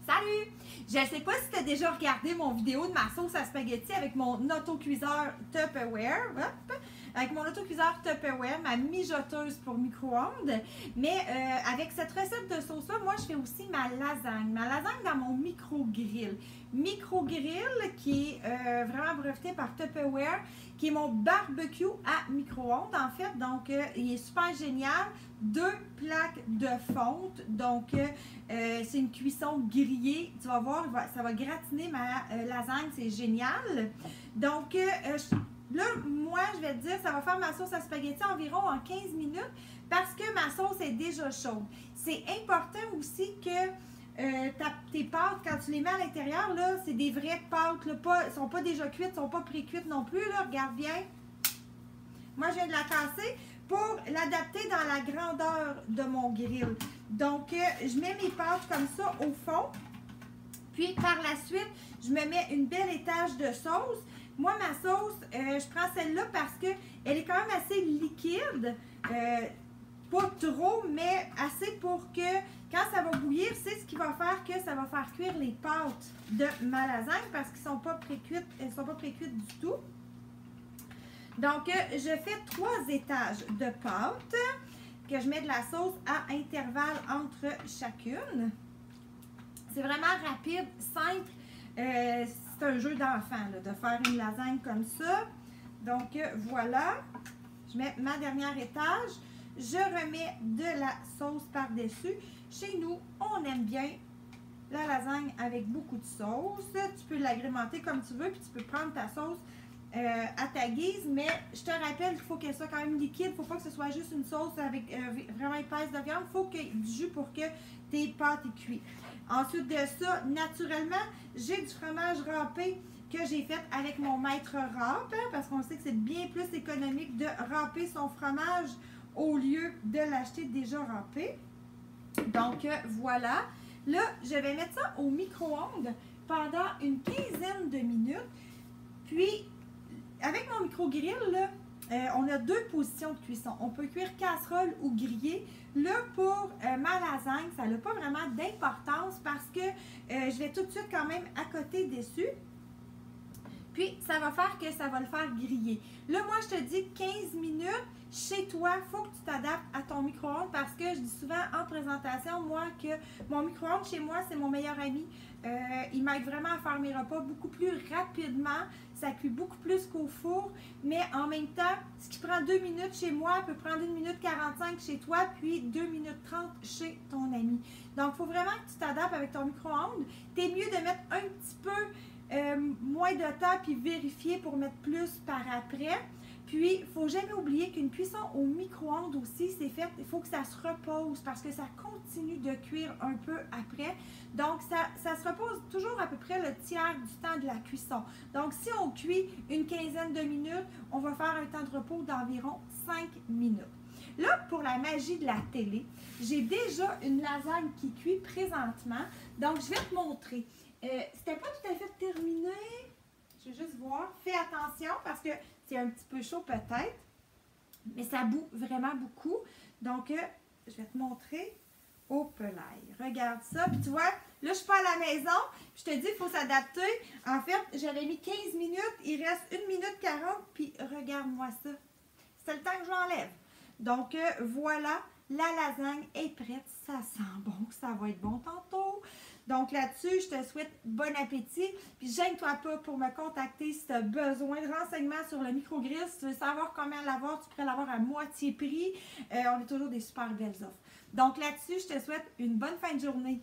Salut! Je ne sais pas si tu as déjà regardé mon vidéo de ma sauce à spaghetti avec mon autocuiseur Tupperware. Avec mon autocuiseur Tupperware, ma mijoteuse pour micro-ondes. Mais avec cette recette de sauce-là, moi, je fais aussi ma lasagne. Ma lasagne dans mon micro-grill. Micro-grill qui est vraiment breveté par Tupperware, qui est mon barbecue à micro-ondes, en fait. Donc, il est super génial. 2 plaques de fonte. Donc, c'est une cuisson grillée. Tu vas voir, ça va gratiner ma lasagne. C'est génial. Donc, là, moi, je vais te dire, ça va faire ma sauce à spaghetti environ en 15 minutes parce que ma sauce est déjà chaude. C'est important aussi que tes pâtes, quand tu les mets à l'intérieur, là, c'est des vraies pâtes. Là, elles ne sont pas déjà cuites, elles ne sont pas pré-cuites non plus. Là, regarde bien. Moi, je viens de la casser pour l'adapter dans la grandeur de mon grill. Donc, je mets mes pâtes comme ça au fond. Puis, par la suite, je me mets une belle étage de sauce. Moi, ma sauce, je prends celle-là parce qu'elle est quand même assez liquide. Pas trop, mais assez pour que quand ça va bouillir, c'est ce qui va faire que ça va faire cuire les pâtes de ma lasagne parce qu'elles ne sont pas pré-cuites, elles ne sont pas pré-cuites du tout. Donc, je fais 3 étages de pâte que je mets de la sauce à intervalles entre chacune. C'est vraiment rapide, simple. C'est un jeu d'enfant de faire une lasagne comme ça. Donc, voilà. Je mets ma dernière étage. Je remets de la sauce par-dessus. Chez nous, on aime bien la lasagne avec beaucoup de sauce. Tu peux l'agrémenter comme tu veux, puis tu peux prendre ta sauce à ta guise, mais je te rappelle qu'il faut qu'elle soit quand même liquide. Il ne faut pas que ce soit juste une sauce avec vraiment épaisse de viande. Il faut qu'il y ait du jus pour que tes pâtes aient cuit. Ensuite de ça, naturellement, j'ai du fromage râpé que j'ai fait avec mon maître râpe, parce qu'on sait que c'est bien plus économique de râper son fromage au lieu de l'acheter déjà râpé. Donc, voilà. Là, je vais mettre ça au micro-ondes pendant une 15aine de minutes. Puis, avec mon micro-grill, on a 2 positions de cuisson. On peut cuire casserole ou griller. Là, pour ma lasagne, ça n'a pas vraiment d'importance parce que je vais tout de suite quand même accoter dessus. Puis, ça va faire que ça va le faire griller. Là, moi, je te dis 15 minutes. Chez toi, il faut que tu t'adaptes à ton micro-ondes parce que je dis souvent en présentation, moi, que mon micro-ondes chez moi, c'est mon meilleur ami. Il m'aide vraiment à faire mes repas beaucoup plus rapidement. Ça cuit beaucoup plus qu'au four. Mais en même temps, ce qui prend 2 minutes chez moi peut prendre 1 minute 45 chez toi, puis 2 minutes 30 chez ton ami. Donc, il faut vraiment que tu t'adaptes avec ton micro-ondes. T'es mieux de mettre un petit peu moins de temps puis vérifier pour mettre plus par après. Puis, il ne faut jamais oublier qu'une cuisson au micro-ondes aussi, c'est fait, il faut que ça se repose parce que ça continue de cuire un peu après. Donc, ça se repose toujours à peu près le tiers du temps de la cuisson. Donc, si on cuit une 15aine de minutes, on va faire un temps de repos d'environ 5 minutes. Là, pour la magie de la télé, j'ai déjà une lasagne qui cuit présentement. Donc, je vais te montrer. C'était pas tout à fait terminé. Je vais juste voir. Fais attention parce que c'est un petit peu chaud peut-être, mais ça bout vraiment beaucoup. Donc, je vais te montrer au pelaille. Regarde ça. Puis tu vois, là, je suis pas à la maison. Puis je te dis, il faut s'adapter. En fait, j'avais mis 15 minutes. Il reste 1 minute 40. Puis regarde-moi ça. C'est le temps que je l'enlève. Donc, voilà. La lasagne est prête. Ça sent bon. Ça va être bon tantôt. Donc là-dessus, je te souhaite bon appétit. Puis gêne-toi pas pour me contacter si tu as besoin de renseignements sur le micro-grill. Si tu veux savoir comment l'avoir, tu pourrais l'avoir à moitié prix. On a toujours des super belles offres. Donc là-dessus, je te souhaite une bonne fin de journée.